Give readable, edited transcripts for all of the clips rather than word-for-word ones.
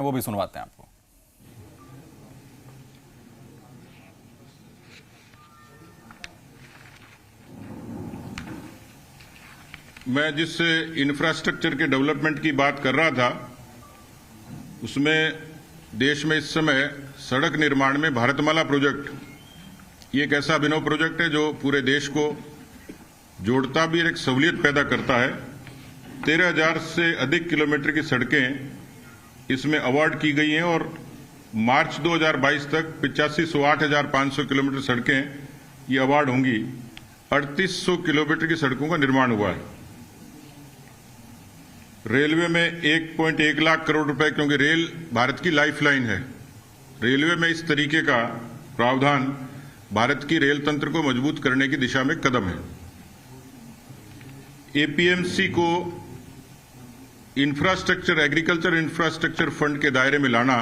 वो भी सुनवाते हैं आपको। मैं जिस इंफ्रास्ट्रक्चर के डेवलपमेंट की बात कर रहा था उसमें देश में इस समय सड़क निर्माण में भारतमाला प्रोजेक्ट ये एक ऐसा अभिनव प्रोजेक्ट है जो पूरे देश को जोड़ता भी और एक सहूलियत पैदा करता है। 13,000 से अधिक किलोमीटर की सड़कें इसमें अवार्ड की गई हैं और मार्च 2022 तक 8508,500 किलोमीटर सड़कें ये अवार्ड होंगी। 3800 किलोमीटर की सड़कों का निर्माण हुआ है। रेलवे में 1.1 लाख करोड़ रुपए, क्योंकि रेल भारत की लाइफलाइन है। रेलवे में इस तरीके का प्रावधान भारत की रेल तंत्र को मजबूत करने की दिशा में कदम है। एपीएमसी को इंफ्रास्ट्रक्चर, एग्रीकल्चर इंफ्रास्ट्रक्चर फंड के दायरे में लाना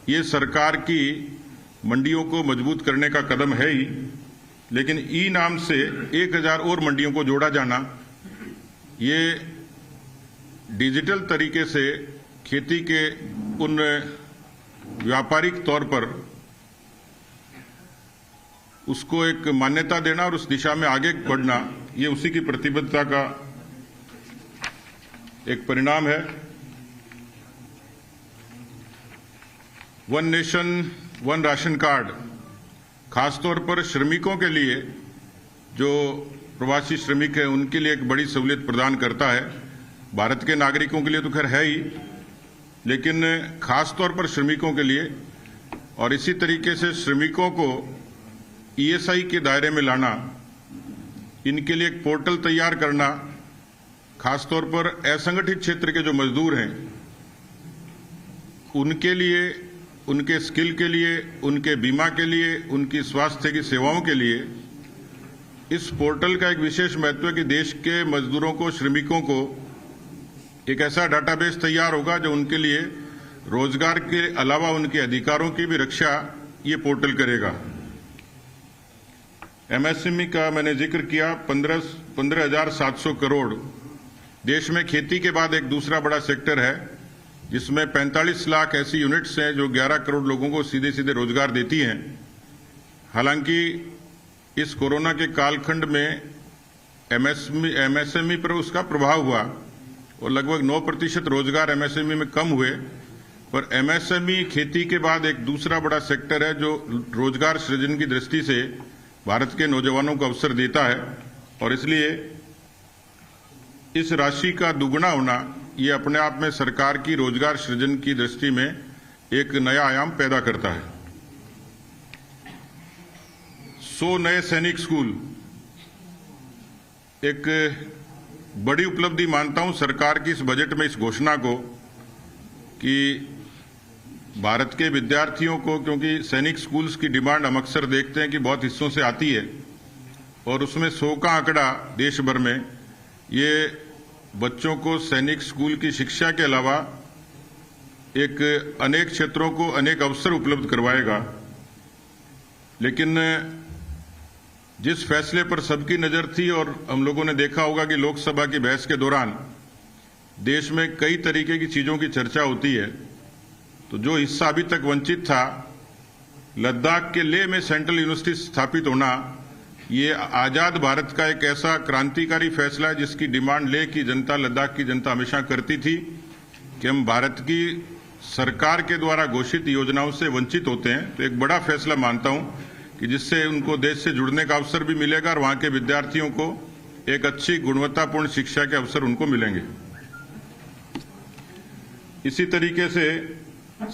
ये सरकार की मंडियों को मजबूत करने का कदम है ही, लेकिन ई नाम से 1000 और मंडियों को जोड़ा जाना ये डिजिटल तरीके से खेती के उन व्यापारिक तौर पर उसको एक मान्यता देना और उस दिशा में आगे बढ़ना ये उसी की प्रतिबद्धता का एक परिणाम है। One nation one ration card खासतौर पर श्रमिकों के लिए, जो प्रवासी श्रमिक हैं उनके लिए एक बड़ी सहूलियत प्रदान करता है। भारत के नागरिकों के लिए तो खैर है ही, लेकिन खासतौर पर श्रमिकों के लिए, और इसी तरीके से श्रमिकों को ईएसआई के दायरे में लाना, इनके लिए एक पोर्टल तैयार करना, खासतौर पर असंगठित क्षेत्र के जो मजदूर हैं उनके लिए, उनके स्किल के लिए, उनके बीमा के लिए, उनकी स्वास्थ्य की सेवाओं के लिए इस पोर्टल का एक विशेष महत्व है कि देश के मजदूरों को, श्रमिकों को एक ऐसा डाटाबेस तैयार होगा जो उनके लिए रोजगार के अलावा उनके अधिकारों की भी रक्षा ये पोर्टल करेगा। एमएसएमई का मैंने जिक्र किया, 15,700 करोड़। देश में खेती के बाद एक दूसरा बड़ा सेक्टर है जिसमें 45 लाख ऐसी यूनिट्स हैं जो 11 करोड़ लोगों को सीधे सीधे रोजगार देती हैं। हालांकि इस कोरोना के कालखंड में एमएसएमई पर उसका प्रभाव हुआ और लगभग 9% रोजगार एमएसएमई में कम हुए, पर एमएसएमई खेती के बाद एक दूसरा बड़ा सेक्टर है जो रोजगार सृजन की दृष्टि से भारत के नौजवानों को अवसर देता है, और इसलिए इस राशि का दुगुना होना ये अपने आप में सरकार की रोजगार सृजन की दृष्टि में एक नया आयाम पैदा करता है। 100 नए सैनिक स्कूल एक बड़ी उपलब्धि मानता हूं सरकार की इस बजट में इस घोषणा को, कि भारत के विद्यार्थियों को, क्योंकि सैनिक स्कूल्स की डिमांड हम अक्सर देखते हैं कि बहुत हिस्सों से आती है और उसमें 100 का आंकड़ा देश भर में ये बच्चों को सैनिक स्कूल की शिक्षा के अलावा एक अनेक क्षेत्रों को अनेक अवसर उपलब्ध करवाएगा। लेकिन जिस फैसले पर सबकी नजर थी, और हम लोगों ने देखा होगा कि लोकसभा की बहस के दौरान देश में कई तरीके की चीजों की चर्चा होती है, तो जो हिस्सा अभी तक वंचित था, लद्दाख के लेह में सेंट्रल यूनिवर्सिटी स्थापित होना, ये आजाद भारत का एक ऐसा क्रांतिकारी फैसला है जिसकी डिमांड लेह की जनता, लद्दाख की जनता हमेशा करती थी कि हम भारत की सरकार के द्वारा घोषित योजनाओं से वंचित होते हैं। तो एक बड़ा फैसला मानता हूं कि जिससे उनको देश से जुड़ने का अवसर भी मिलेगा और वहां के विद्यार्थियों को एक अच्छी गुणवत्तापूर्ण शिक्षा के अवसर उनको मिलेंगे। इसी तरीके से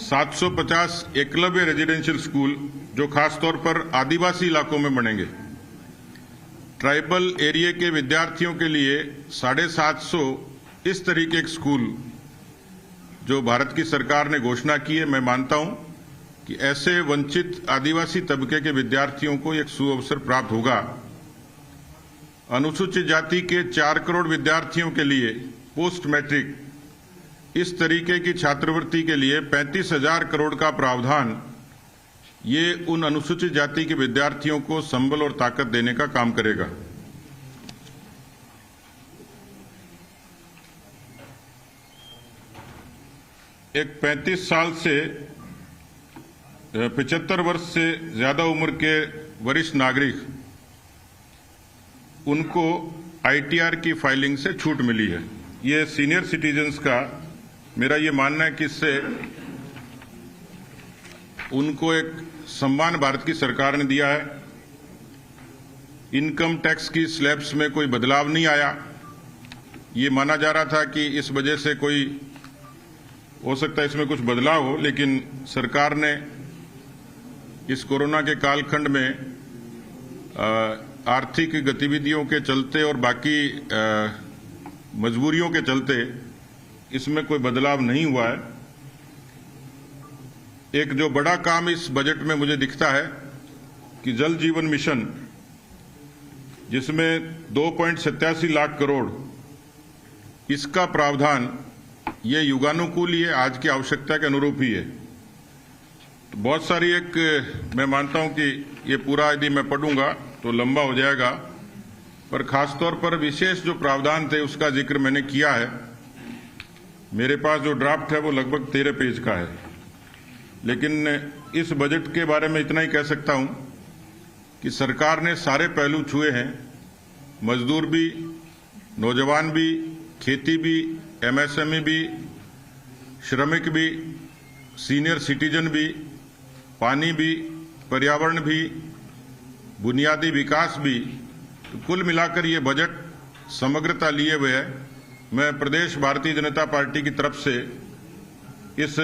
750 एकलव्य रेजिडेंशियल स्कूल जो खासतौर पर आदिवासी इलाकों में बनेंगे। ट्राइबल एरिया के विद्यार्थियों के लिए 750 इस तरीके के स्कूल जो भारत की सरकार ने घोषणा की है। मैं मानता हूं कि ऐसे वंचित आदिवासी तबके के विद्यार्थियों को एक सुअवसर प्राप्त होगा। अनुसूचित जाति के 4 करोड़ विद्यार्थियों के लिए पोस्ट मैट्रिक इस तरीके की छात्रवृत्ति के लिए 35,000 करोड़ का प्रावधान ये उन अनुसूचित जाति के विद्यार्थियों को संबल और ताकत देने का काम करेगा। एक 35 साल से 75 वर्ष से ज्यादा उम्र के वरिष्ठ नागरिक, उनको आईटीआर की फाइलिंग से छूट मिली है। ये सीनियर सिटीजन्स का मेरा ये मानना है कि इससे उनको एक सम्मान भारत की सरकार ने दिया है। इनकम टैक्स की स्लैब्स में कोई बदलाव नहीं आया। ये माना जा रहा था कि इस वजह से कोई हो सकता है इसमें कुछ बदलाव हो, लेकिन सरकार ने इस कोरोना के कालखंड में आर्थिक गतिविधियों के चलते और बाकी मजबूरियों के चलते इसमें कोई बदलाव नहीं हुआ है। एक जो बड़ा काम इस बजट में मुझे दिखता है कि जल जीवन मिशन, जिसमें 2.87 लाख करोड़, इसका प्रावधान ये युगानुकूल ही है, आज की आवश्यकता के अनुरूप ही है। तो बहुत सारी मैं मानता हूं कि ये पूरा यदि मैं पढ़ूंगा तो लंबा हो जाएगा, पर खासतौर पर विशेष जो प्रावधान थे उसका जिक्र मैंने किया है। मेरे पास जो ड्राफ्ट है वो लगभग 13 पेज का है, लेकिन इस बजट के बारे में इतना ही कह सकता हूं कि सरकार ने सारे पहलू छुए हैं। मजदूर भी, नौजवान भी, खेती भी, एमएसएमई भी, श्रमिक भी, सीनियर सिटीजन भी, पानी भी, पर्यावरण भी, बुनियादी विकास भी। तो कुल मिलाकर ये बजट समग्रता लिए हुए है। मैं प्रदेश भारतीय जनता पार्टी की तरफ से इस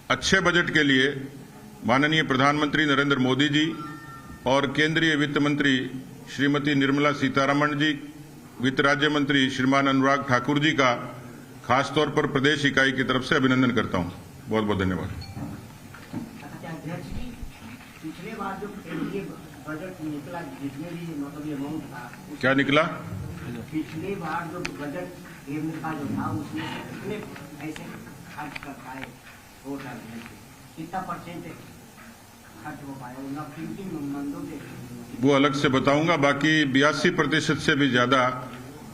अच्छे बजट के लिए माननीय प्रधानमंत्री नरेंद्र मोदी जी और केंद्रीय वित्त मंत्री श्रीमती निर्मला सीतारमण जी, वित्त राज्य मंत्री श्रीमान अनुराग ठाकुर जी का खासतौर पर प्रदेश इकाई की तरफ से अभिनंदन करता हूं। बहुत बहुत धन्यवाद। पिछले बार जो केंद्रीय बजट निकला, जितने भी मतलब अमाउंट था, क्या निकला? पिछले बार जो बजट केंद्र का जो था उसमें से कितने पैसे खर्च कर पाए, कितना परसेंट खर्च हो पाया, उनका प्रिंटिंग मंदों से वो अलग से बताऊंगा। बाकी 82% से भी ज्यादा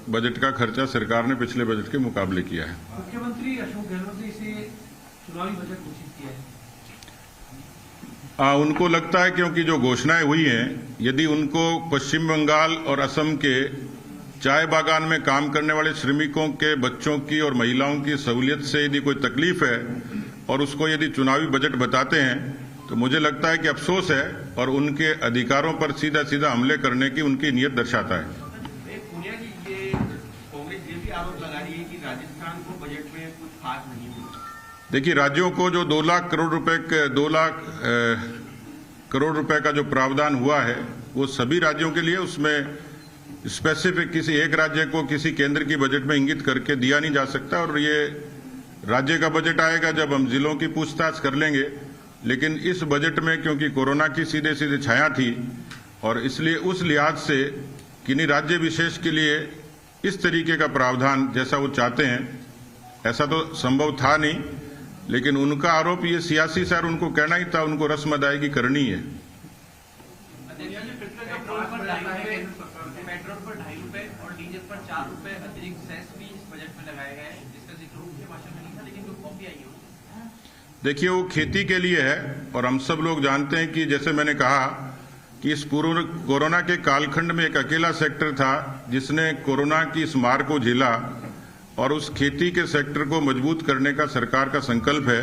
बजट का खर्चा सरकार ने पिछले बजट के मुकाबले किया है। मुख्यमंत्री अशोक गहलोत ने इसे चुनावी बजट घोषित किया है। उनको लगता है क्योंकि जो घोषणाएं हुई हैं, यदि उनको पश्चिम बंगाल और असम के चाय बागान में काम करने वाले श्रमिकों के बच्चों की और महिलाओं की सहूलियत से यदि कोई तकलीफ है और उसको यदि चुनावी बजट बताते हैं, तो मुझे लगता है कि अफसोस है और उनके अधिकारों पर सीधा सीधा हमले करने की उनकी नीयत दर्शाता है। पूनिया जी, ये कांग्रेस ये भी आरोप लगा रही है कि राजस्थान को बजट में कुछ खास नहीं हुआ। देखिए, राज्यों को जो 2 लाख करोड़ रुपए का जो प्रावधान हुआ है वो सभी राज्यों के लिए, उसमें स्पेसिफिक किसी एक राज्य को किसी केंद्र की बजट में इंगित करके दिया नहीं जा सकता। और ये राज्य का बजट आएगा जब हम जिलों की पूछताछ कर लेंगे। लेकिन इस बजट में क्योंकि कोरोना की सीधे सीधे छाया थी और इसलिए उस लिहाज से किन्हीं राज्य विशेष के लिए इस तरीके का प्रावधान जैसा वो चाहते हैं, ऐसा तो संभव था नहीं। लेकिन उनका आरोप ये सियासी सर, उनको कहना ही था, उनको रस्म अदायगी करनी है। पेट्रोल पर 2.5 रुपए और डीजल पर 4 रुपए अतिरिक्त सेस भी इस बजट में लगाया गया है, जिसका जिक्र मुख्य भाषण में नहीं था, लेकिन जो कॉपी आई है। देखिए, वो खेती के लिए है और हम सब लोग जानते हैं कि जैसे मैंने कहा कि इस पूर्ण कोरोना के कालखंड में एक अकेला सेक्टर था जिसने कोरोना की इस मार को झेला और उस खेती के सेक्टर को मजबूत करने का सरकार का संकल्प है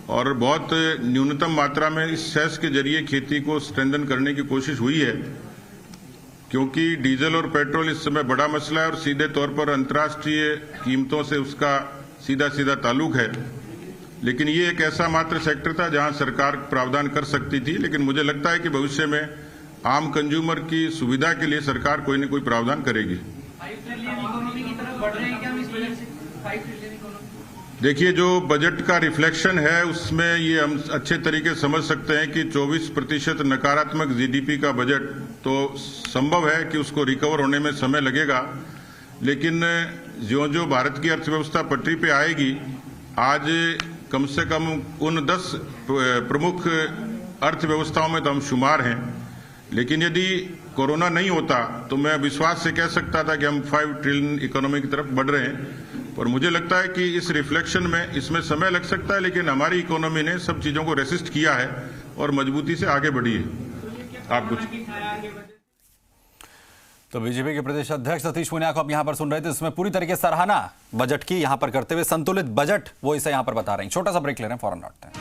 और बहुत न्यूनतम मात्रा में इस सेस के जरिए खेती को स्ट्रेंथन करने की कोशिश हुई है। क्योंकि डीजल और पेट्रोल इस समय बड़ा मसला है और सीधे तौर पर अंतर्राष्ट्रीय कीमतों से उसका सीधा सीधा ताल्लुक है। लेकिन ये एक ऐसा मात्र सेक्टर था जहां सरकार प्रावधान कर सकती थी। लेकिन मुझे लगता है कि भविष्य में आम कंज्यूमर की सुविधा के लिए सरकार कोई न कोई प्रावधान करेगी। 5 ट्रिलियन इकोनॉमी की तरफ बढ़ रहे हैं क्या हम इस बजट से? 5 ट्रिलियन इकोनॉमी, देखिए, जो बजट का रिफ्लेक्शन है उसमें ये हम अच्छे तरीके समझ सकते हैं कि 24% नकारात्मक जीडीपी का बजट तो संभव है कि उसको रिकवर होने में समय लगेगा। लेकिन जो भारत की अर्थव्यवस्था पटरी पे आएगी, आज कम से कम उन 10 प्रमुख अर्थव्यवस्थाओं में तो हम शुमार हैं। लेकिन यदि कोरोना नहीं होता तो मैं विश्वास से कह सकता था कि हम 5 ट्रिलियन इकोनॉमी की तरफ बढ़ रहे हैं। और मुझे लगता है कि इस रिफ्लेक्शन में इसमें समय लग सकता है, लेकिन हमारी इकोनॉमी ने सब चीजों को रेसिस्ट किया है और मजबूती से आगे बढ़ी है। आप कुछ तो बीजेपी के प्रदेश अध्यक्ष सतीश पूनिया को आप यहां पर सुन रहे थे, इसमें पूरी तरीके से सराहना बजट की यहां पर करते हुए, संतुलित बजट वो इसे यहां पर बता रहे हैं। छोटा सा ब्रेक ले रहे हैं, फौरन लौटते हैं।